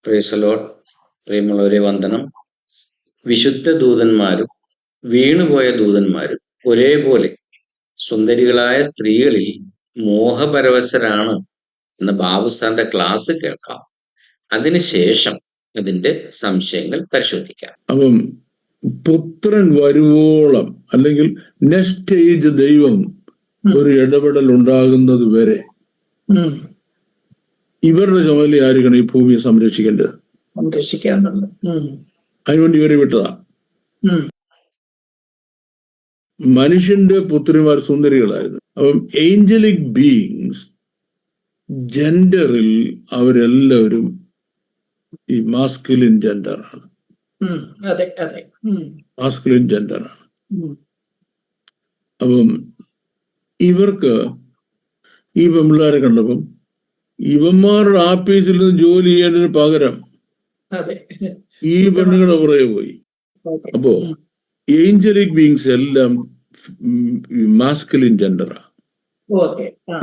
Praise the Lord. പ്രിയമുള്ളവരെ, വന്ദനം. വിശുദ്ധ ദൂതന്മാരും വീണുപോയ ദൂതന്മാരും ഒരേപോലെ സുന്ദരികളായ സ്ത്രീകളിൽ മോഹപരവശരാണ് എന്ന ബാബുസ്ഥാന്റെ ക്ലാസ് കേൾക്കാം. അതിനുശേഷം അതിന്റെ സംശയങ്ങൾ പരിശോധിക്കാം. അപ്പം പുത്രൻ വരുവോളം അല്ലെങ്കിൽ നെക്സ്റ്റ് ഏജ് ദൈവം ഒരു ഇടപെടൽ ഉണ്ടാകുന്നത് വരെ ഇവരുടെ ചുമതലയായിരിക്കണം ഈ ഭൂമിയെ സംരക്ഷിക്കേണ്ടത്. അതിനുവേണ്ടി ഇവരെ വിട്ടതാ. മനുഷ്യന്റെ പുത്രിമാർ സുന്ദരികളായിരുന്നു. അപ്പം ഏഞ്ചലിക് ബീയിങ്സ് ജെൻഡറിൽ അവരെല്ലാവരും ഈ മാസ്കുലിൻ ജെൻഡറാണ്. മാസ്കുലിൻ ജെൻഡറാണ്. അപ്പം ഇവർക്ക് ഈ പെമ്പിള്ളാരെ കണ്ടപ്പം ഇവന്മാരുടെ ആഫീസിൽ നിന്ന് ജോലി ചെയ്യേണ്ടതിന് പകരം ഈ പെണ്ണുങ്ങളുടെ പുറകെ പോയി. അപ്പോ ഏഞ്ചലിക് ബീങ്സ് എല്ലാം മാസ്കുലിൻ ജെൻഡറാ.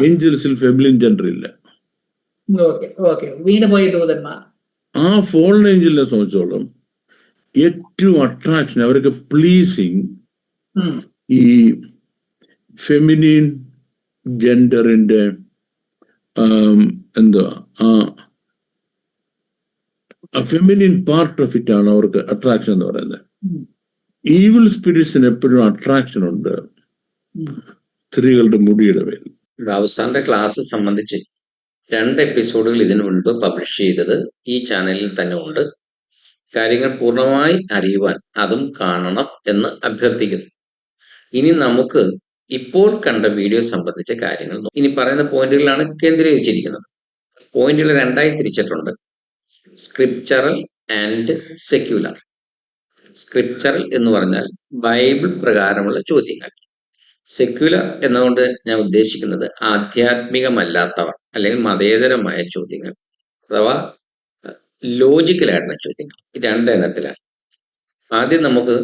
ഏഞ്ചൽസിൽ ഫെമിലിൻ ജെൻഡർ ഇല്ല. ആ ഫോളൻ ഏഞ്ചലിനെ സംബന്ധിച്ചോളം ഏറ്റവും അട്രാക്ഷൻ, അവർക്ക് പ്ലീസിങ് ഈ ഫെമിനിൻ ജെൻഡറിന്റെ എന്തുവാ ആ ഫെമിനിൻ പാർട്ട് ഓഫ് ഇറ്റ് ആണ് അവർക്ക് അട്രാക്ഷൻ എന്ന് പറയുന്നത്. ഈവിൾ സ്പിരിറ്റ്സിന് എപ്പോഴും അട്രാക്ഷൻ ഉണ്ട് സ്ത്രീകളുടെ മുടിയുടെ മേൽ. ബാബുസ്ഥാന്റെ ക്ലാസ് സംബന്ധിച്ച് 2 എപ്പിസോഡുകൾ ഇതിനു മുൻപ് പബ്ലിഷ് ചെയ്തത് ഈ ചാനലിൽ തന്നെ ഉണ്ട്. കാര്യങ്ങൾ പൂർണ്ണമായി അറിയുവാൻ അതും കാണണം എന്ന് അഭ്യർത്ഥിക്കുന്നു. ഇനി നമുക്ക് ഇപ്പോൾ കണ്ട വീഡിയോ സംബന്ധിച്ച കാര്യങ്ങൾ ഇനി പറയുന്ന പോയിന്റുകളാണ് കേന്ദ്രീകരിച്ചിരിക്കുന്നത്. പോയിന്റുകൾ 2ആയി തിരിച്ചിട്ടുണ്ട്: സ്ക്രിപ്ചറൽ ആൻഡ് സെക്യുലർ. സ്ക്രിപ്ചറൽ എന്ന് പറഞ്ഞാൽ ബൈബിൾ പ്രകാരമുള്ള ചോദ്യങ്ങൾ. സെക്യുലർ എന്നുകൊണ്ട് ഞാൻ ഉദ്ദേശിക്കുന്നത് ആധ്യാത്മികമല്ലാത്തവ അല്ലെങ്കിൽ മതേതരമായ ചോദ്യങ്ങൾ, അഥവാ ലോജിക്കലായിട്ടുള്ള ചോദ്യങ്ങൾ. 2 ഇനത്തിലാണ്. ആദ്യം നമുക്ക്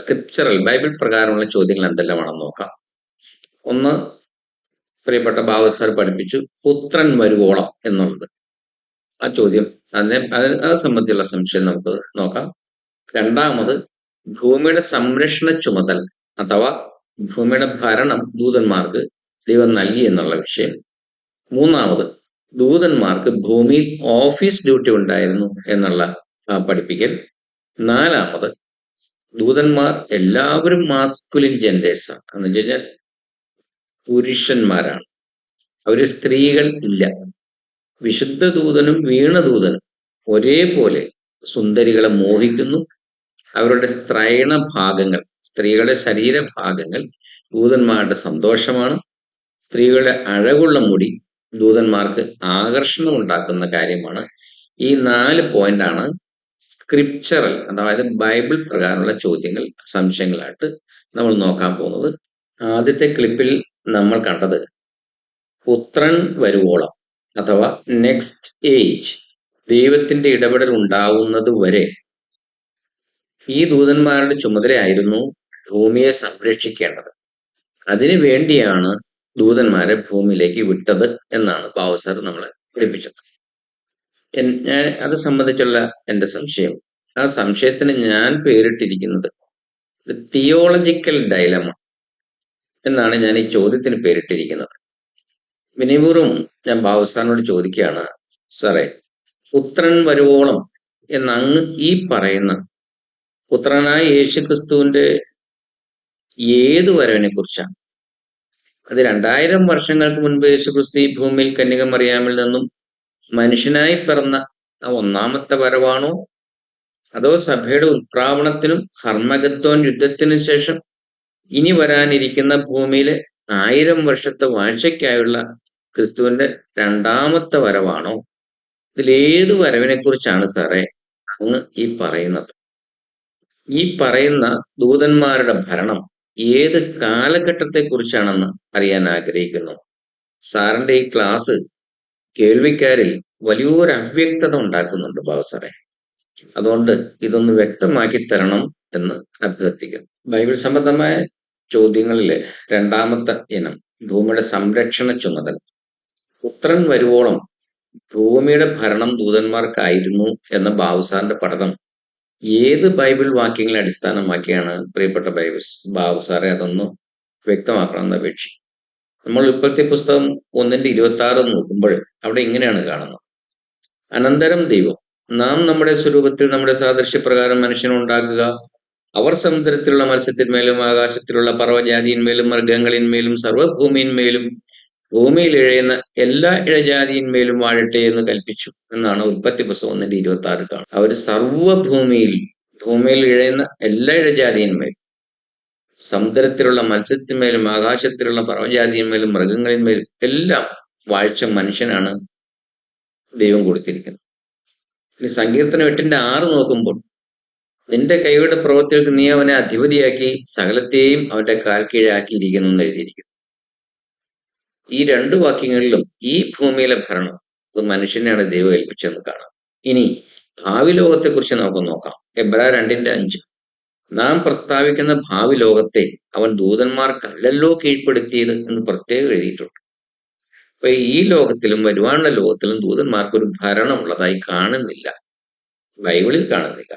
സ്ക്രിപ്ചറൽ, ബൈബിൾ പ്രകാരമുള്ള ചോദ്യങ്ങൾ എന്തെല്ലാമാണെന്ന് നോക്കാം. ഒന്ന്, പ്രിയപ്പെട്ട ബാബു സാർ പഠിപ്പിച്ചു പുത്രൻ വരുവോളം എന്നുള്ളത്. ആ ചോദ്യം, അത് സംബന്ധിച്ചുള്ള സംശയം നമുക്ക് നോക്കാം. 2ാമത്, ഭൂമിയുടെ സംരക്ഷണ ചുമതല അഥവാ ഭൂമിയുടെ ഭരണം ദൂതന്മാർക്ക് ദൈവം നൽകി എന്നുള്ള വിഷയം. 3ാമത്, ദൂതന്മാർക്ക് ഭൂമിയിൽ ഓഫീസ് ഡ്യൂട്ടി ഉണ്ടായിരുന്നു എന്നുള്ള പഠിപ്പിക്കൽ. 4ാമത്, ദൂതന്മാർ എല്ലാവരും മാസ്കുലിൻ ജെൻഡേഴ്സാണ്, എന്ന് വെച്ച് കഴിഞ്ഞാൽ പുരുഷന്മാരാണ്, അവര് സ്ത്രീകൾ ഇല്ല. വിശുദ്ധ ദൂതനും വീണദൂതനും ഒരേപോലെ സുന്ദരികളെ മോഹിക്കുന്നു. അവരുടെ സ്ത്രൈണ ഭാഗങ്ങൾ, സ്ത്രീകളുടെ ശരീരഭാഗങ്ങൾ ദൂതന്മാരുടെ സന്തോഷമാണ്. സ്ത്രീകളുടെ അഴകുള്ള മുടി ദൂതന്മാർക്ക് ആകർഷണം ഉണ്ടാക്കുന്ന കാര്യമാണ്. ഈ 4 പോയിന്റാണ് സ്ക്രിപ്ചറൽ, അതായത് ബൈബിൾ പ്രകാരമുള്ള ചോദ്യങ്ങൾ, സംശയങ്ങളായിട്ട് നമ്മൾ നോക്കാൻ പോകുന്നത്. ആദ്യത്തെ ക്ലിപ്പിൽ നമ്മൾ കണ്ടത് പുത്രൻ വരുവോളം അഥവാ നെക്സ്റ്റ് ഏജ്, ദൈവത്തിന്റെ ഇടപെടൽ ഉണ്ടാവുന്നത് വരെ ഈ ദൂതന്മാരുടെ ചുമതലയായിരുന്നു ഭൂമിയെ സംരക്ഷിക്കേണ്ടത്. അതിനു വേണ്ടിയാണ് ദൂതന്മാരെ ഭൂമിയിലേക്ക് വിട്ടത് എന്നാണ് ബാബു സാർ നമ്മളെ പഠിപ്പിച്ചത്. ഞാൻ അത് സംബന്ധിച്ചുള്ള എൻ്റെ സംശയം, ആ സംശയത്തിന് ഞാൻ പേരിട്ടിരിക്കുന്നത് തിയോളജിക്കൽ ഡൈലമ എന്നാണ് ഞാൻ ഈ ചോദ്യത്തിന് പേരിട്ടിരിക്കുന്നത്. വിനയപൂർവ്വം ഞാൻ ബാബു സാറിനോട് ചോദിക്കുകയാണ്, സാറേ, പുത്രൻ വരുവോളം എന്നങ്ങ് ഈ പറയുന്ന പുത്രനായ യേശുക്രിസ്തുവിന്റെ ഏത് വരവിനെ കുറിച്ചാണ്? അത് 2000 വർഷങ്ങൾക്ക് മുൻപ് യേശുക്രിസ്തു ഈ ഭൂമിയിൽ കന്യക മറിയാമിൽ നിന്നും മനുഷ്യനായി പിറന്ന ആ 1ാമത്തെ വരവാണോ, അതോ സഭയുടെ ഉത്പ്രാവണത്തിനും ഹർമഗദ്ദോൻ യുദ്ധത്തിനു ശേഷം ഇനി വരാനിരിക്കുന്ന ഭൂമിയിലെ 1000 വർഷത്തെ വാഴ്ചയ്ക്കായുള്ള ക്രിസ്തുവിന്റെ 2ാമത്തെ വരവാണോ? ഇതിലേത് വരവിനെ കുറിച്ചാണ് സാറേ അങ്ങ് ഈ പറയുന്നത്? ഈ പറയുന്ന ദൂതന്മാരുടെ ഭരണം ഏത് കാലഘട്ടത്തെ കുറിച്ചാണെന്ന് അറിയാൻ ആഗ്രഹിക്കുന്നു. സാറിന്റെ ഈ ക്ലാസ് കേൾവിക്കാരിൽ വലിയൊരു അവ്യക്തത ഉണ്ടാക്കുന്നുണ്ട് ബാബു സാറേ. അതുകൊണ്ട് ഇതൊന്ന് വ്യക്തമാക്കി തരണം എന്ന് അഭ്യർത്ഥിക്കുന്നു. ബൈബിൾ സംബന്ധമായ ചോദ്യങ്ങളിലെ 2ാമത്തെ ഇനം ഭൂമിയുടെ സംരക്ഷണ ചുമതല. പുത്രൻ വരുവോളം ഭൂമിയുടെ ഭരണം ദൂതന്മാർക്കായിരുന്നു എന്ന ബാബുസാറിന്റെ പഠനം ഏത് ബൈബിൾ വാക്യങ്ങളെ അടിസ്ഥാനമാക്കിയാണ് പ്രിയപ്പെട്ട ബാബുസാറെ അതൊന്ന് വ്യക്തമാക്കണമെന്ന് അപേക്ഷിക്കും. നമ്മൾ ഉൽപ്പത്തി പുസ്തകം 1:26 നോക്കുമ്പോൾ അവിടെ ഇങ്ങനെയാണ് കാണുന്നത്: അനന്തരം ദൈവം, നാം നമ്മുടെ സ്വരൂപത്തിൽ നമ്മുടെ സാദൃശ്യപ്രകാരം മനുഷ്യനെ ഉണ്ടാക്കുക, അവർ സമുദ്രത്തിലുള്ള മത്സ്യത്തിന്മേലും ആകാശത്തിലുള്ള പർവ്വജാതിയിന്മേലും മൃഗങ്ങളിന്മേലും സർവ്വഭൂമിയിന്മേലും ഭൂമിയിൽ ഇഴയുന്ന എല്ലാ ഇഴജാതിയിന്മേലും വാഴട്ടെ എന്ന് കൽപ്പിച്ചു എന്നാണ് ഉൽപ്പത്തി പുസ്തകം 1:26 കാണുന്നത്. അവർ ഭൂമിയിൽ ഇഴയുന്ന എല്ലാ ഇഴജാതിയിന്മേലും, സമുദ്രത്തിലുള്ള മത്സ്യത്തിന്മേലും ആകാശത്തിലുള്ള പർവ്വജാതിയിന്മേലും മൃഗങ്ങളിന്മേലും എല്ലാം വാഴ്ച മനുഷ്യനാണ് ദൈവം കൊടുത്തിരിക്കുന്നത്. ഇനി സങ്കീർത്തനം 8:6 നോക്കുമ്പോൾ, നിന്റെ കൈയുടെ പ്രവൃത്തികൾക്ക് നീ അവനെ അധിപതിയാക്കി സകലത്തെയും അവന്റെ കാൽ കീഴാക്കിയിരിക്കുന്നു എന്ന് എഴുതിയിരിക്കുന്നു. ഈ രണ്ട് വാക്യങ്ങളിലും ഈ ഭൂമിയിലെ ഭരണം അത് മനുഷ്യനെയാണ് ദൈവം ഏൽപ്പിച്ചെന്ന് കാണാം. ഇനി ഭാവി ലോകത്തെക്കുറിച്ച് നമുക്ക് നോക്കാം. എബ്രായർ 2:5, നാം പ്രസ്താവിക്കുന്ന ഭാവി ലോകത്തെ അവൻ ദൂതന്മാർക്കല്ലല്ലോ കീഴ്പ്പെടുത്തിയത് എന്ന് പ്രത്യേകം എഴുതിയിട്ടുണ്ട്. അപ്പൊ ഈ ലോകത്തിലും വരുവാനുള്ള ലോകത്തിലും ദൂതന്മാർക്ക് ഒരു ഭരണമുള്ളതായി കാണുന്നില്ല, ബൈബിളിൽ കാണുന്നില്ല.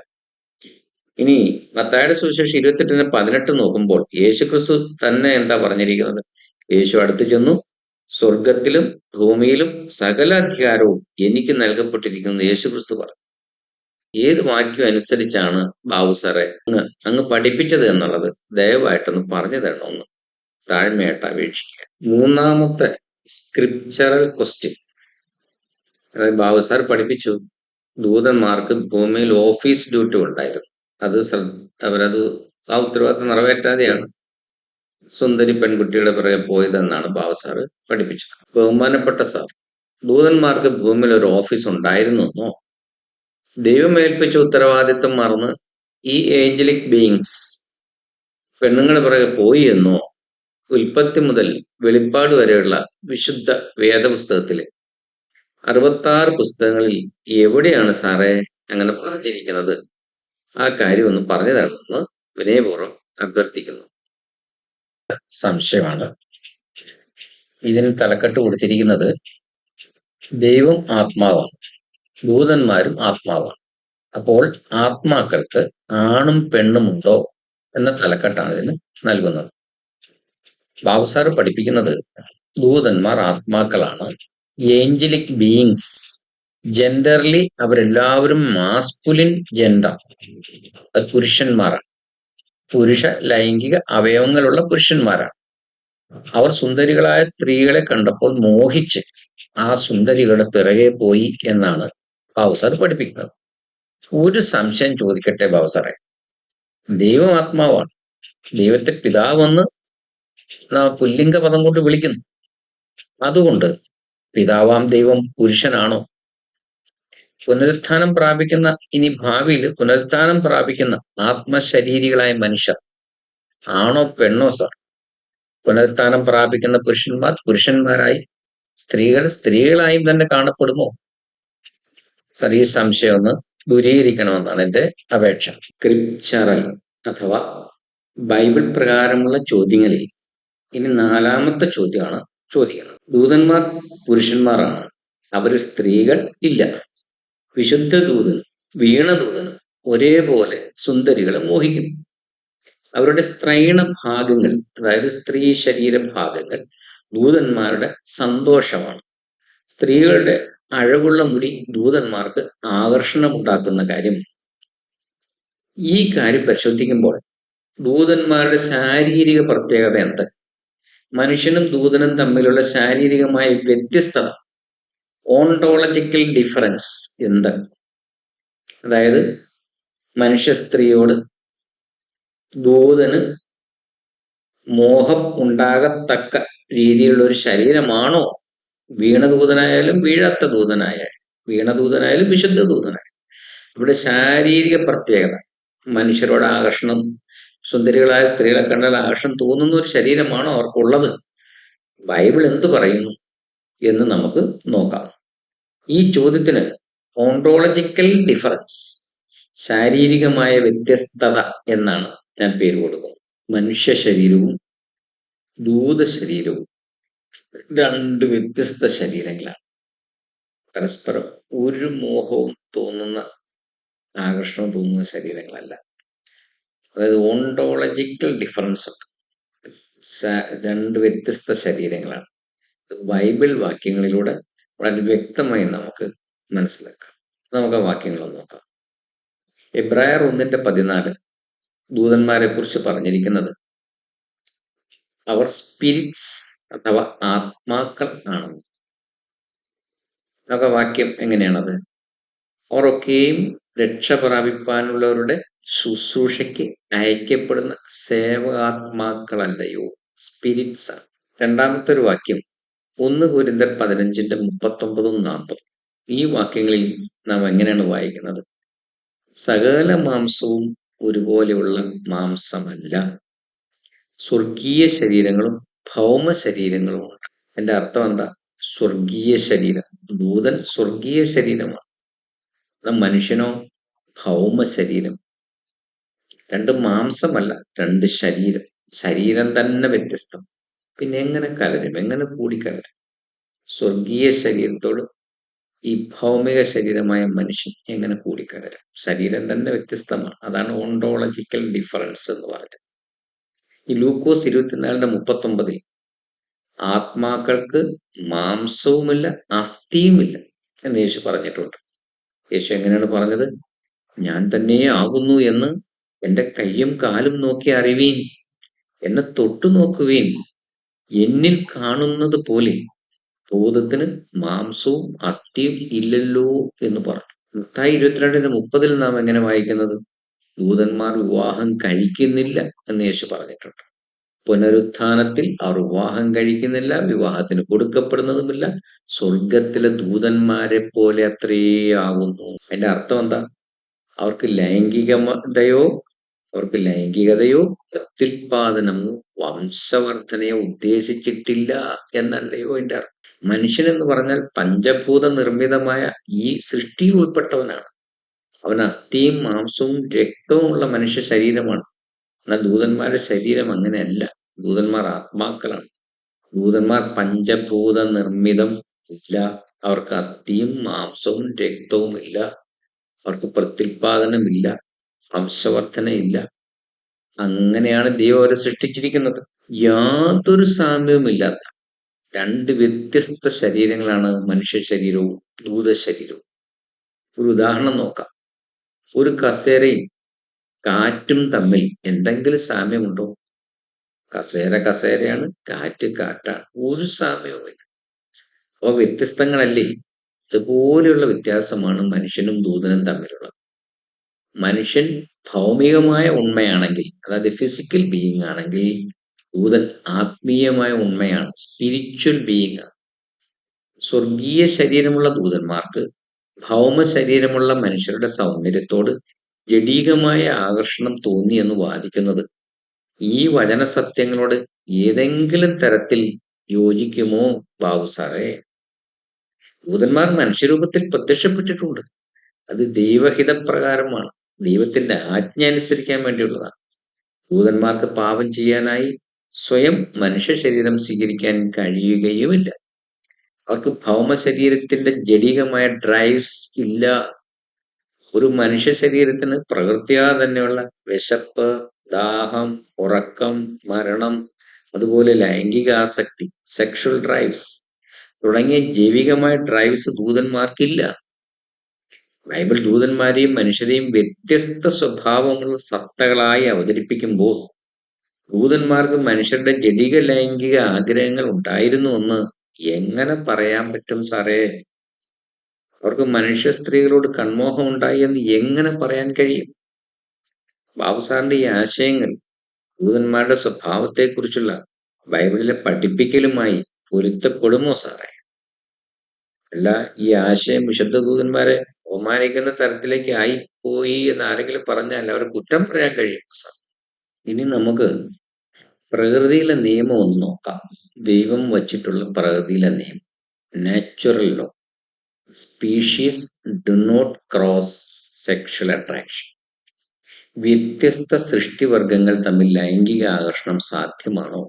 ഇനി മത്തായിയുടെ സുവിശേഷം 28:18 നോക്കുമ്പോൾ യേശുക്രിസ്തു തന്നെ എന്താ പറഞ്ഞിരിക്കുന്നത്? യേശു അടുത്തു ചെന്നു, സ്വർഗത്തിലും ഭൂമിയിലും സകല അധികാരവും എനിക്ക് നൽകപ്പെട്ടിരിക്കുന്നു യേശുക്രിസ്തു പറഞ്ഞു. ഏത് വാക്യം അനുസരിച്ചാണ് ബാബു സാറെ അങ്ങ് പഠിപ്പിച്ചത് എന്നുള്ളത് ദയവായിട്ടൊന്ന് പറഞ്ഞു തരണമെന്ന് താഴ്മയായിട്ട് അപേക്ഷിക്കുക. മൂന്നാമത്തെ സ്ക്രിപ്ചറൽ ക്വസ്റ്റ്യൻ, അതായത് ബാബു സാർ പഠിപ്പിച്ചു ദൂതന്മാർക്ക് ഭൂമിയിൽ ഓഫീസ് ഡ്യൂട്ടി ഉണ്ടായിരുന്നു. അവരത് ആ ഉത്തരവാദിത്തം നിറവേറ്റാതെയാണ് സുന്ദരി പെൺകുട്ടിയുടെ പിറകെ പോയതെന്നാണ് ബാബു സാറ് പഠിപ്പിച്ചത്. ബഹുമാനപ്പെട്ട സാർ, ദൂതന്മാർക്ക് ഭൂമിയിൽ ഒരു ഓഫീസ് ഉണ്ടായിരുന്നോ? ദൈവം ഏൽപ്പിച്ച ഉത്തരവാദിത്തം മറന്ന് ഈ ഏഞ്ചലിക് ബീയിങ്സ് പെണ്ണുങ്ങളുടെ പിറകെ പോയി എന്നോ? ഉൽപ്പത്തി മുതൽ വെളിപ്പാട് വരെയുള്ള വിശുദ്ധ വേദപുസ്തകത്തിലെ 66 പുസ്തകങ്ങളിൽ എവിടെയാണ് സാറേ അങ്ങനെ പറഞ്ഞിരിക്കുന്നത്? ആ കാര്യം ഒന്ന് പറഞ്ഞു തരണമെന്ന് വിനയപൂർവ്വം അഭ്യർത്ഥിക്കുന്നു. സംശയമാണ്. ഇതിന് തലക്കെട്ട് കൊടുത്തിരിക്കുന്നത് ദൈവം ആത്മാവാണ്, ദൂതന്മാരും ആത്മാവാണ്. അപ്പോൾ ആത്മാക്കൾക്ക് ആണും പെണ്ണുമുണ്ടോ എന്ന തലക്കെട്ടാണ് ഇതിന് നൽകുന്നത്. ബാബു സാറ് പഠിപ്പിക്കുന്നത് ദൂതന്മാർ ആത്മാക്കളാണ്, ഏഞ്ചലിക് ബീയിങ്സ്. ജെൻഡർലി അവരെല്ലാവരും മാസ്കുലിൻ ജെൻഡർ, അത് പുരുഷന്മാരാണ്, പുരുഷ ലൈംഗിക അവയവങ്ങളുള്ള പുരുഷന്മാരാണ്. അവർ സുന്ദരികളായ സ്ത്രീകളെ കണ്ടപ്പോൾ മോഹിച്ച് ആ സുന്ദരികളുടെ പിറകെ പോയി എന്നാണ് ബാബു സാർ പഠിപ്പിക്കുന്നത്. ഒരു സംശയം ചോദിക്കട്ടെ ബാബു സാറേ, ദൈവം ആത്മാവാണ്, ദൈവത്തെ പിതാവെന്ന് പുല്ലിംഗ പദം കൊണ്ട് വിളിക്കുന്നു. അതുകൊണ്ട് പിതാവാം ദൈവം പുരുഷനാണോ? പുനരുത്ഥാനം പ്രാപിക്കുന്ന, ഇനി ഭാവിയിൽ പുനരുത്ഥാനം പ്രാപിക്കുന്ന ആത്മശരീരികളായ മനുഷ്യർ ആണോ പെണ്ണോ സാർ? പുനരുത്ഥാനം പ്രാപിക്കുന്ന പുരുഷന്മാർ പുരുഷന്മാരായി, സ്ത്രീകൾ സ്ത്രീകളായും തന്നെ കാണപ്പെടുമോ സാർ? ഈ സംശയം ഒന്ന് ദൂരീകരിക്കണമെന്നാണ് എൻ്റെ അപേക്ഷ. സ്ക്രിപ്ചറൽ അഥവാ ബൈബിൾ പ്രകാരമുള്ള ചോദ്യങ്ങളിൽ ഇനി 4ാമത്തെ ചോദ്യമാണ് ചോദിക്കുന്നത്. ദൂതന്മാർ പുരുഷന്മാരാണ്, അവർ സ്ത്രീകൾ ഇല്ല. വിശുദ്ധ ദൂതനും വീണദൂതനും ഒരേപോലെ സുന്ദരികളെ മോഹിക്കുന്നു. അവരുടെ സ്ത്രൈണ ഭാഗങ്ങൾ, അതായത് സ്ത്രീ ശരീര ഭാഗങ്ങൾ ദൂതന്മാരുടെ സന്തോഷമാണ്. സ്ത്രീകളുടെ അഴകുള്ള മുടി ദൂതന്മാർക്ക് ആകർഷണമുണ്ടാക്കുന്ന കാര്യം. ഈ കാര്യം പരിശോധിക്കുമ്പോൾ ദൂതന്മാരുടെ ശാരീരിക പ്രത്യേകത എന്ത്? മനുഷ്യനും ദൂതനും തമ്മിലുള്ള ശാരീരികമായ വ്യത്യസ്തത, ഓണ്ടോളജിക്കൽ ഡിഫറൻസ് എന്ത്? അതായത് മനുഷ്യ സ്ത്രീയോട് ദൂതന് മോഹം ഉണ്ടാകത്തക്ക രീതിയിലുള്ള ഒരു ശരീരമാണോ വീണദൂതനായാലും വീഴാത്ത ദൂതനായാലും, വീണദൂതനായാലും വിശുദ്ധ ദൂതനായാലും? ഇവിടെ ശാരീരിക പ്രത്യേകത, മനുഷ്യരോട് ആകർഷണം, സുന്ദരികളായ സ്ത്രീകളെ കണ്ടാൽ ആകർഷണം തോന്നുന്ന ഒരു ശരീരമാണോ അവർക്കുള്ളത്? ബൈബിൾ എന്ത് പറയുന്നു എന്ന് നമുക്ക് നോക്കാം. ഈ ചോദ്യത്തിന് ഓണ്ടോളജിക്കൽ ഡിഫറൻസ്, ശാരീരികമായ വ്യത്യസ്തത എന്നാണ് ഞാൻ പേര് കൊടുക്കുന്നത്. മനുഷ്യ ശരീരവും ദൂത ശരീരവും 2 വ്യത്യസ്ത ശരീരങ്ങളാണ്. പരസ്പരം ഒരു മോഹവും തോന്നുന്ന, ആകർഷണം തോന്നുന്ന ശരീരങ്ങളല്ല. അതായത് ഓണ്ടോളജിക്കൽ ഡിഫറൻസ് ഉണ്ട്. രണ്ട് വ്യത്യസ്ത ശരീരങ്ങളാണ്. ബൈബിൾ വാക്യങ്ങളിലൂടെ വളരെ വ്യക്തമായി നമുക്ക് മനസ്സിലാക്കാം. നമുക്ക് ആ വാക്യങ്ങൾ നോക്കാം. എബ്രായർ 1:14 ദൂതന്മാരെ കുറിച്ച് പറഞ്ഞിരിക്കുന്നത് അവർ സ്പിരിറ്റ്സ് അഥവാ ആത്മാക്കൾ ആണെന്ന്. നമുക്ക് വാക്യം എങ്ങനെയാണത്? അവരൊക്കെയും രക്ഷ പ്രാപിപ്പാനുള്ളവരുടെ ശുശ്രൂഷയ്ക്ക് അയക്കപ്പെടുന്ന സേവാത്മാക്കളല്ലയോ, സ്പിരിറ്റ്സ് ആണ്. രണ്ടാമത്തെ ഒരു വാക്യം 1 കൊരിന്ത്യർ 15:39-40. ഈ വാക്യങ്ങളിൽ നാം എങ്ങനെയാണ് വായിക്കുന്നത്? സകല മാംസവും ഒരുപോലെയുള്ള മാംസമല്ല, സ്വർഗീയ ശരീരങ്ങളും ഭൗമ ശരീരങ്ങളും ഉണ്ട്. എന്റെ അർത്ഥം എന്താ? സ്വർഗീയ ശരീരം, ദൂതൻ സ്വർഗീയ ശരീരമാണ്. മനുഷ്യനോ ഭൗമ ശരീരം. രണ്ട് മാംസമല്ല, രണ്ട് ശരീരം. ശരീരം തന്നെ വ്യത്യസ്തം. പിന്നെ എങ്ങനെ കലരും? എങ്ങനെ കൂടിക്കലരും? സ്വർഗീയ ശരീരത്തോട് ഈ ഭൗമിക ശരീരമായ മനുഷ്യൻ എങ്ങനെ കൂടിക്കലരും? ശരീരം തന്നെ വ്യത്യസ്തമാണ്. അതാണ് ഓണ്ടോളജിക്കൽ ഡിഫറൻസ് എന്ന് പറയുന്നത്. ഈ ലൂക്കോസ് 24:39 ആത്മാക്കൾക്ക് മാംസവുമില്ല അസ്ഥിയുമില്ല എന്ന് യേശു പറഞ്ഞിട്ടുണ്ട്. യേശു എങ്ങനെയാണ് പറഞ്ഞത്? ഞാൻ തന്നെ ആകുന്നു എന്ന് എന്റെ കയ്യും കാലും നോക്കി അറിവീൻ, എന്നെ തൊട്ടു നോക്കുവീൻ, എന്നിൽ കാണുന്നത് പോലെ ഭൂതത്തിന് മാംസവും അസ്ഥിയും ഇല്ലല്ലോ എന്ന് പറഞ്ഞു. മത്തായി 22:30 നാം എങ്ങനെ വായിക്കുന്നത്? ദൂതന്മാർ വിവാഹം കഴിക്കുന്നില്ല എന്ന് യേശു പറഞ്ഞിട്ടുണ്ട്. പുനരുത്ഥാനത്തിൽ അവർ വിവാഹം കഴിക്കുന്നില്ല, വിവാഹത്തിന് കൊടുക്കപ്പെടുന്നതുമില്ല, സ്വർഗത്തിലെ ദൂതന്മാരെ പോലെ അത്രേ ആകുന്നു. അതിന്റെ അർത്ഥം എന്താ? അവർക്ക് ലൈംഗികതയോ പ്രത്യുൽപാദനമോ വംശവർധനയോ ഉദ്ദേശിച്ചിട്ടില്ല എന്നല്ലയോ എൻ്റെ അർത്ഥം. മനുഷ്യൻ എന്ന് പറഞ്ഞാൽ പഞ്ചഭൂത നിർമ്മിതമായ ഈ സൃഷ്ടിയിൽ ഉൾപ്പെട്ടവനാണ്. അവൻ അസ്ഥിയും മാംസവും രക്തവും ഉള്ള മനുഷ്യ ശരീരമാണ്. എന്നാൽ ദൂതന്മാരുടെ ശരീരം അങ്ങനെയല്ല. ദൂതന്മാർ ആത്മാക്കളാണ്. ദൂതന്മാർ പഞ്ചഭൂത നിർമ്മിതം ഇല്ല. അവർക്ക് അസ്ഥിയും മാംസവും രക്തവും ഇല്ല. അവർക്ക് പ്രത്യുൽപാദനമില്ല, വംശവർധന ഇല്ല. അങ്ങനെയാണ് ദൈവം അവരെ സൃഷ്ടിച്ചിരിക്കുന്നത്. യാതൊരു സാമ്യവുമില്ലാത്ത രണ്ട് വ്യത്യസ്ത ശരീരങ്ങളാണ് മനുഷ്യ ശരീരവും ദൂതശരീരവും. ഒരു ഉദാഹരണം നോക്കാം. ഒരു കസേരയും കാറ്റും തമ്മിൽ എന്തെങ്കിലും സാമ്യമുണ്ടോ? കസേര കസേരയാണ്, കാറ്റ് കാറ്റാണ്. ഒരു സാമ്യവുമില്ല. അപ്പൊ വ്യത്യസ്തങ്ങളല്ലേ? ഇതുപോലെയുള്ള വ്യത്യാസമാണ് മനുഷ്യനും ദൂതനും തമ്മിലുള്ളത്. മനുഷ്യൻ ഭൗമികമായ ഉണ്മയാണെങ്കിൽ, അതായത് ഫിസിക്കൽ ബീയിങ് ആണെങ്കിൽ, ദൂതൻ ആത്മീയമായ ഉണ്മയാണ്, സ്പിരിച്വൽ ബീയിങ് ആണ്. സ്വർഗീയ ശരീരമുള്ള ദൂതന്മാർക്ക് ഭൗമ ശരീരമുള്ള മനുഷ്യരുടെ സൗന്ദര്യത്തോട് ജഡീകമായ ആകർഷണം തോന്നി എന്ന് വാദിക്കുന്നത് ഈ വചന സത്യങ്ങളോട് ഏതെങ്കിലും തരത്തിൽ യോജിക്കുമോ ബാബു സാറേ? ദൂതന്മാർ മനുഷ്യരൂപത്തിൽ പ്രത്യക്ഷപ്പെട്ടിട്ടുണ്ട്. അത് ദൈവഹിതപ്രകാരമാണ്, ദൈവത്തിന്റെ ആജ്ഞ അനുസരിക്കാൻ വേണ്ടിയുള്ളതാണ്. ദൂതന്മാർക്ക് പാപം ചെയ്യാനായി സ്വയം മനുഷ്യ ശരീരം സ്വീകരിക്കാൻ കഴിയുകയുമില്ല. അവർക്ക് ഭൗമ ശരീരത്തിന്റെ ജഡികമായ ഡ്രൈവ്സ് ഇല്ല. ഒരു മനുഷ്യ ശരീരത്തിന് പ്രകൃത്യാ തന്നെയുള്ള വിശപ്പ്, ദാഹം, ഉറക്കം, മരണം, അതുപോലെ ലൈംഗിക ആസക്തി, സെക്ഷൽ ഡ്രൈവ്സ് തുടങ്ങിയ ജൈവികമായ ഡ്രൈവ്സ് ദൂതന്മാർക്കില്ല. ബൈബിൾ ദൂതന്മാരെയും മനുഷ്യരെയും വ്യത്യസ്ത സ്വഭാവമുള്ള സത്തകളായി അവതരിപ്പിക്കുമ്പോൾ ദൂതന്മാർക്ക് മനുഷ്യരുടെ ജഡിക ലൈംഗിക ആഗ്രഹങ്ങൾ ഉണ്ടായിരുന്നുവെന്ന് എങ്ങനെ പറയാൻ പറ്റും സാറേ? അവർക്ക് മനുഷ്യ സ്ത്രീകളോട് കൺമോഹം ഉണ്ടായി എന്ന് എങ്ങനെ പറയാൻ കഴിയും? ബാബു സാറിന്റെ ഈ ആശയങ്ങൾ ദൂതന്മാരുടെ സ്വഭാവത്തെക്കുറിച്ചുള്ള ബൈബിളിലെ പഠിപ്പിക്കലുമായി പൊരുത്തപ്പെടുമോ സാറേ? അല്ല, ഈ ആശയം വിശുദ്ധ ദൂതന്മാരെ ബഹുമാനിക്കുന്ന തരത്തിലേക്ക് ആയിപ്പോയി എന്ന് ആരെങ്കിലും പറഞ്ഞാൽ അവർ കുറ്റം പറയാൻ കഴിയും സാർ. ഇനി നമുക്ക് പ്രകൃതിയിലെ നിയമം ഒന്ന് നോക്കാം. ദൈവം വച്ചിട്ടുള്ള പ്രകൃതിയിലെ നിയമം, natural law. Species do not cross sexual attraction. വ്യത്യസ്ത സൃഷ്ടിവർഗങ്ങൾ തമ്മിൽ ലൈംഗിക ആകർഷണം സാധ്യമാണോ?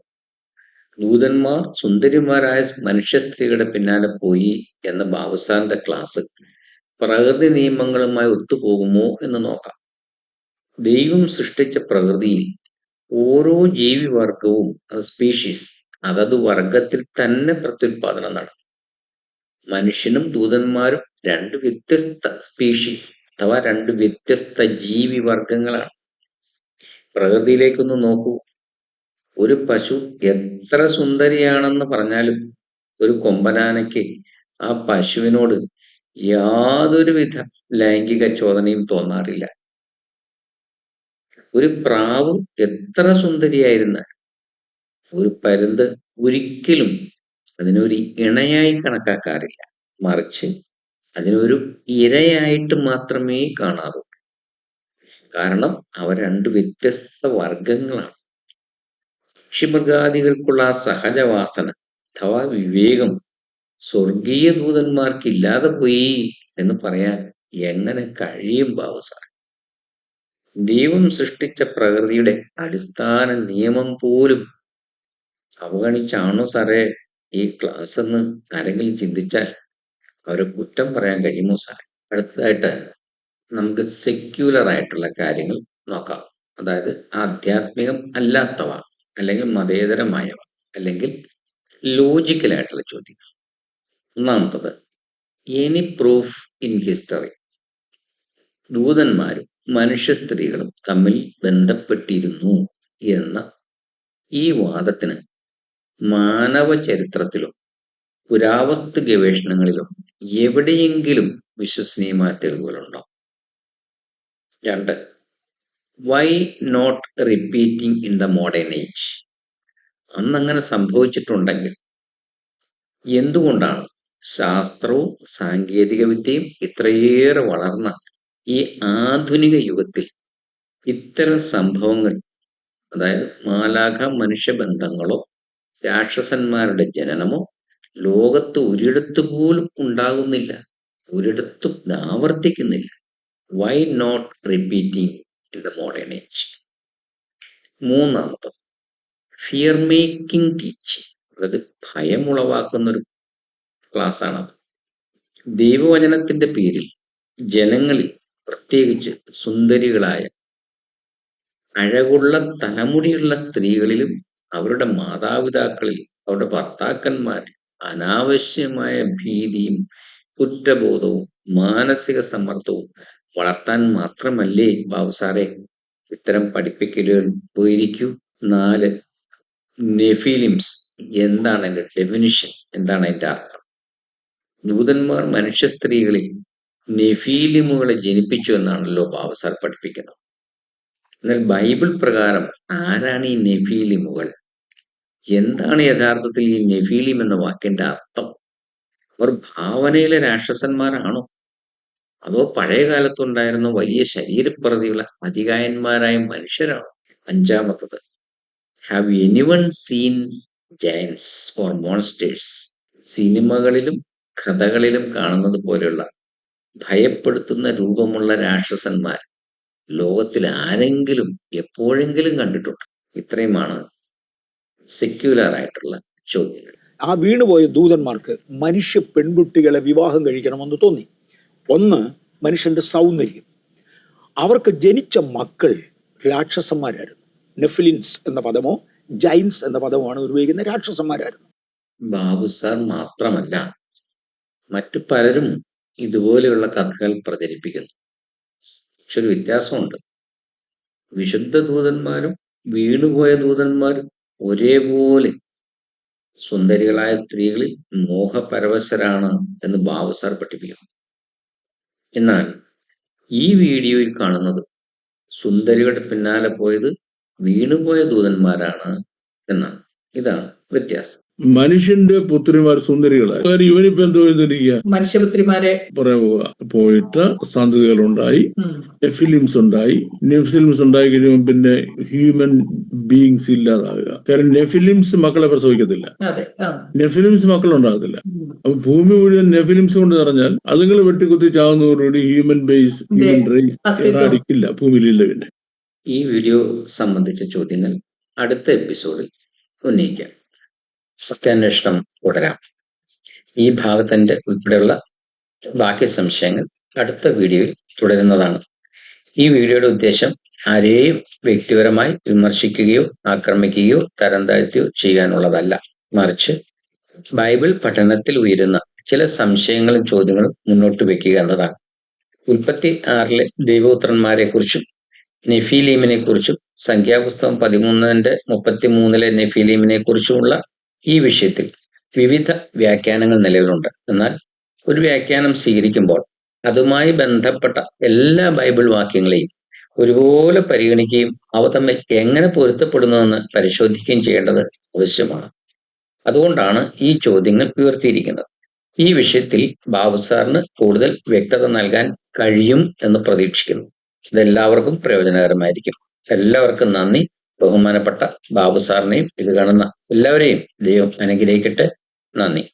ദൂതന്മാർ സുന്ദരിമാരായ മനുഷ്യ സ്ത്രീകളുടെ പിന്നാലെ പോയി എന്ന ബാബുസാറിന്റെ ക്ലാസ് പ്രകൃതി നിയമങ്ങളുമായി ഒത്തുപോകുമോ എന്ന് നോക്കാം. ദൈവം സൃഷ്ടിച്ച പ്രകൃതിയിൽ ഓരോ ജീവിവർഗവും സ്പീഷീസ് അതത് വർഗത്തിൽ തന്നെ പ്രത്യുൽപാദനം നടത്തും. മനുഷ്യനും ദൂതന്മാരും രണ്ട് വ്യത്യസ്ത സ്പീഷീസ് അഥവാ രണ്ട് വ്യത്യസ്ത ജീവിവർഗങ്ങളാണ്. പ്രകൃതിയിലേക്കൊന്ന് നോക്കൂ. ഒരു പശു എത്ര സുന്ദരിയാണെന്ന് പറഞ്ഞാലും ഒരു കൊമ്പനാനയ്ക്ക് ആ പശുവിനോട് യാതൊരുവിധ ലൈംഗിക ചോദനയും തോന്നാറില്ല. ഒരു പ്രാവ് എത്ര സുന്ദരിയായിരുന്നാൽ ഒരു പരുന്ത് ഒരിക്കലും അതിനൊരു ഇണയായി കണക്കാക്കാറില്ല. മറിച്ച് അതിനൊരു ഇരയായിട്ട് മാത്രമേ കാണാറുള്ളൂ. കാരണം അവ രണ്ട് വ്യത്യസ്ത വർഗങ്ങളാണ്. പക്ഷിമൃഗാദികൾക്കുള്ള ആ സഹജവാസന അഥവാ വിവേകം സ്വർഗീയ ദൂതന്മാർക്ക് ഇല്ലാതെ പോയി എന്ന് പറയാൻ എങ്ങനെ കഴിയും ബാബുസാർ? ദൈവം സൃഷ്ടിച്ച പ്രകൃതിയുടെ അടിസ്ഥാന നിയമം പോലും അവഗണിച്ചാണോ സാറേ ഈ ക്ലാസ് എന്ന് ആരെങ്കിലും ചിന്തിച്ചാൽ അവരെ കുറ്റം പറയാൻ കഴിയുമോ സാറേ? അടുത്തതായിട്ട് നമുക്ക് സെക്യുലർ ആയിട്ടുള്ള കാര്യങ്ങൾ നോക്കാം. അതായത് ആധ്യാത്മികം അല്ലാത്തവ, അല്ലെങ്കിൽ മതേതരമായവ, അല്ലെങ്കിൽ ലോജിക്കലായിട്ടുള്ള ചോദ്യങ്ങൾ. ഒന്നാമത്തത്, എനി പ്രൂഫ് ഇൻ ഹിസ്റ്ററി ദൂതന്മാരും മനുഷ്യ സ്ത്രീകളും തമ്മിൽ ബന്ധപ്പെട്ടിരുന്നു എന്ന ഈ വാദത്തിന് മാനവ ചരിത്രത്തിലും പുരാവസ്തു ഗവേഷണങ്ങളിലും എവിടെയെങ്കിലും വിശ്വസനീയമായ തെളിവുകളുണ്ടോ? 2, why not repeating in the modern age? അന്നങ്ങനെ സംഭവിച്ചിട്ടുണ്ടെങ്കിൽ എന്തുകൊണ്ടാണ് ശാസ്ത്രവും സാങ്കേതിക വിദ്യയും ഇത്രയേറെ വളർന്ന ഈ ആധുനിക യുഗത്തിൽ ഇത്തരം സംഭവങ്ങൾ, അതായത് മാലാഖ മനുഷ്യ ബന്ധങ്ങളോ രാക്ഷസന്മാരുടെ ജനനമോ ലോകത്ത് ഒരിടത്തു പോലും ഉണ്ടാകുന്നില്ല, ഒരിടത്തും ആവർത്തിക്കുന്നില്ല? Why not repeating in the modern age? മൂന്നാമത്തത്, ഫിയർ മേക്കിംഗ് ടീച്ചിങ്, അതായത് ഭയം ഉളവാക്കുന്നൊരു ക്ലാസ്സാണത്. ദൈവവചനത്തിന്റെ പേരിൽ ജനങ്ങളിൽ, പ്രത്യേകിച്ച് സുന്ദരികളായ അഴകുള്ള തലമുടിയുള്ള സ്ത്രീകളിലും അവരുടെ മാതാപിതാക്കളിൽ, അവരുടെ ഭർത്താക്കന്മാരിൽ അനാവശ്യമായ ഭീതിയും കുറ്റബോധവും മാനസിക സമ്മർദ്ദവും വളർത്താൻ മാത്രമല്ലേ ബാബുസാറെ ഇത്തരം പഠിപ്പിക്കലുകൾ പോയിരിക്കൂ? 4, നെഫിലിംസ് എന്താണ് അതിന്റെ ഡെഫിനിഷൻ? എന്താണ് അതിന്റെ അർത്ഥം? ദൂതന്മാർ മനുഷ്യ സ്ത്രീകളിൽ നെഫീലിമുകളെ ജനിപ്പിച്ചു എന്നാണല്ലോ ബാബുസാർ പഠിപ്പിക്കുന്നത്. എന്നാൽ ബൈബിൾ പ്രകാരം ആരാണ് ഈ നെഫീലിമുകൾ? എന്താണ് യഥാർത്ഥത്തിൽ ഈ നെഫീലിം എന്ന വാക്കിന്റെ അർത്ഥം? അവർ ഭാവനയിലെ രാക്ഷസന്മാരാണോ, അതോ പഴയ കാലത്തുണ്ടായിരുന്ന വലിയ ശരീരപ്രതിയുള്ള അതികായന്മാരായ മനുഷ്യരാണോ? 5, have anyone seen giants or monsters? സിനിമകളിലും കഥകളിലും കാണുന്നത് പോലെയുള്ള ഭയപ്പെടുത്തുന്ന രൂപമുള്ള രാക്ഷസന്മാർ ലോകത്തിൽ ആരെങ്കിലും എപ്പോഴെങ്കിലും കണ്ടിട്ടുണ്ടോ? ഇത്രയുമാണ് സെക്യുലർ ആയിട്ടുള്ള ചോദ്യങ്ങൾ. ആ വീണുപോയ ദൂതന്മാർക്ക് മനുഷ്യ പെൺകുട്ടികളെ വിവാഹം കഴിക്കണമെന്ന് തോന്നി. ഒന്ന്, മനുഷ്യന്റെ സൗന്ദര്യം. അവർക്ക് ജനിച്ച മക്കൾ രാക്ഷസന്മാരായിരുന്നു. നെഫിലിൻസ് എന്ന പദമോ ജൈൻസ് എന്ന പദമാണ് ഉപയോഗിക്കുന്ന രാക്ഷസന്മാരായിരുന്നു. ബാബുസാർ മാത്രമല്ല, മറ്റു പലരും ഇതുപോലെയുള്ള കഥകൾ പ്രചരിപ്പിക്കുന്നു. പക്ഷെ ഒരു വ്യത്യാസമുണ്ട്. വിശുദ്ധ ദൂതന്മാരും വീണുപോയ ദൂതന്മാരും ഒരേപോലെ സുന്ദരികളായ സ്ത്രീകളിൽ മോഹപരവശരാണ് എന്ന് ബാബുസാർ പഠിപ്പിക്കുന്നു. എന്നാൽ ഈ വീഡിയോയിൽ കാണുന്നത് സുന്ദരികളുടെ പിന്നാലെ പോയത് വീണുപോയ ദൂതന്മാരാണ് എന്നാണ്. ഇതാണ് വ്യത്യാസം. മനുഷ്യന്റെ പുത്രിമാർ സുന്ദരികളായി. ഇവനിപ്പോ എന്തോ ചെയ്തിരിക്കുക, മനുഷ്യപുത്രിമാരെ പോയിട്ട് സന്തതികൾ ഉണ്ടായി, നെഫിലിംസ് ഉണ്ടായി. നെഫിലിംസ് ഉണ്ടായി കഴിയുമ്പോൾ പിന്നെ ഹ്യൂമൻ ബീയിങ്സ് ഇല്ലാതാവുക. കാരണം നെഫിലിംസ് മക്കളെ പ്രസവിക്കത്തില്ല, നെഫിലിംസ് മക്കളുണ്ടാകത്തില്ല. അപ്പൊ ഭൂമി മുഴുവൻ നെഫിലിംസ് കൊണ്ട് നിറഞ്ഞാൽ അതുങ്ങൾ വെട്ടിക്കുത്തി ചാവുന്നതോടുകൂടി ഹ്യൂമൻ റേസ് ഇല്ല, ഭൂമിയിലില്ല. പിന്നെ ഈ വീഡിയോ സംബന്ധിച്ച ചോദ്യങ്ങൾ അടുത്ത എപ്പിസോഡിൽ ഉന്നയിക്കാം. സത്യാന്വേഷണം തുടരാം. ഈ ഭാഗത്തിന്റെ ഉൾപ്പെടെയുള്ള ബാക്കി സംശയങ്ങൾ അടുത്ത വീഡിയോയിൽ തുടരുന്നതാണ്. ഈ വീഡിയോയുടെ ഉദ്ദേശം ആരെയും വ്യക്തിപരമായി വിമർശിക്കുകയോ ആക്രമിക്കുകയോ തരം താഴ്ത്തുകയോ ചെയ്യാനുള്ളതല്ല. മറിച്ച് ബൈബിൾ പഠനത്തിൽ ഉയരുന്ന ചില സംശയങ്ങളും ചോദ്യങ്ങളും മുന്നോട്ട് വെക്കുക എന്നതാണ്. ഉൽപ്പത്തി 6 ദൈവപുത്രന്മാരെ കുറിച്ചും നെഫീലീമിനെ കുറിച്ചും സംഖ്യാപുസ്തകം 13:33 നെഫീലീമിനെ കുറിച്ചുമുള്ള ഈ വിഷയത്തിൽ വിവിധ വ്യാഖ്യാനങ്ങൾ നിലവിലുണ്ട്. എന്നാൽ ഒരു വ്യാഖ്യാനം സ്വീകരിക്കുമ്പോൾ അതുമായി ബന്ധപ്പെട്ട എല്ലാ ബൈബിൾ വാക്യങ്ങളെയും ഒരുപോലെ പരിഗണിക്കുകയും അവ തമ്മിൽ എങ്ങനെ പൊരുത്തപ്പെടുന്നുവെന്ന് പരിശോധിക്കുകയും ചെയ്യേണ്ടത് ആവശ്യമാണ്. അതുകൊണ്ടാണ് ഈ ചോദ്യങ്ങൾ ഉയർത്തിയിരിക്കുന്നത്. ഈ വിഷയത്തിൽ ബാബു സാറിന് കൂടുതൽ വ്യക്തത നൽകാൻ കഴിയും എന്ന് പ്രതീക്ഷിക്കുന്നു. ഇതെല്ലാവർക്കും പ്രയോജനകരമായിരിക്കും. എല്ലാവർക്കും നന്ദി. ബഹുമാനപ്പെട്ട ബാബു സാറിനെയും ഇത് കാണുന്ന എല്ലാവരെയും ദൈവം അനുഗ്രഹിക്കട്ടെ. നന്ദി.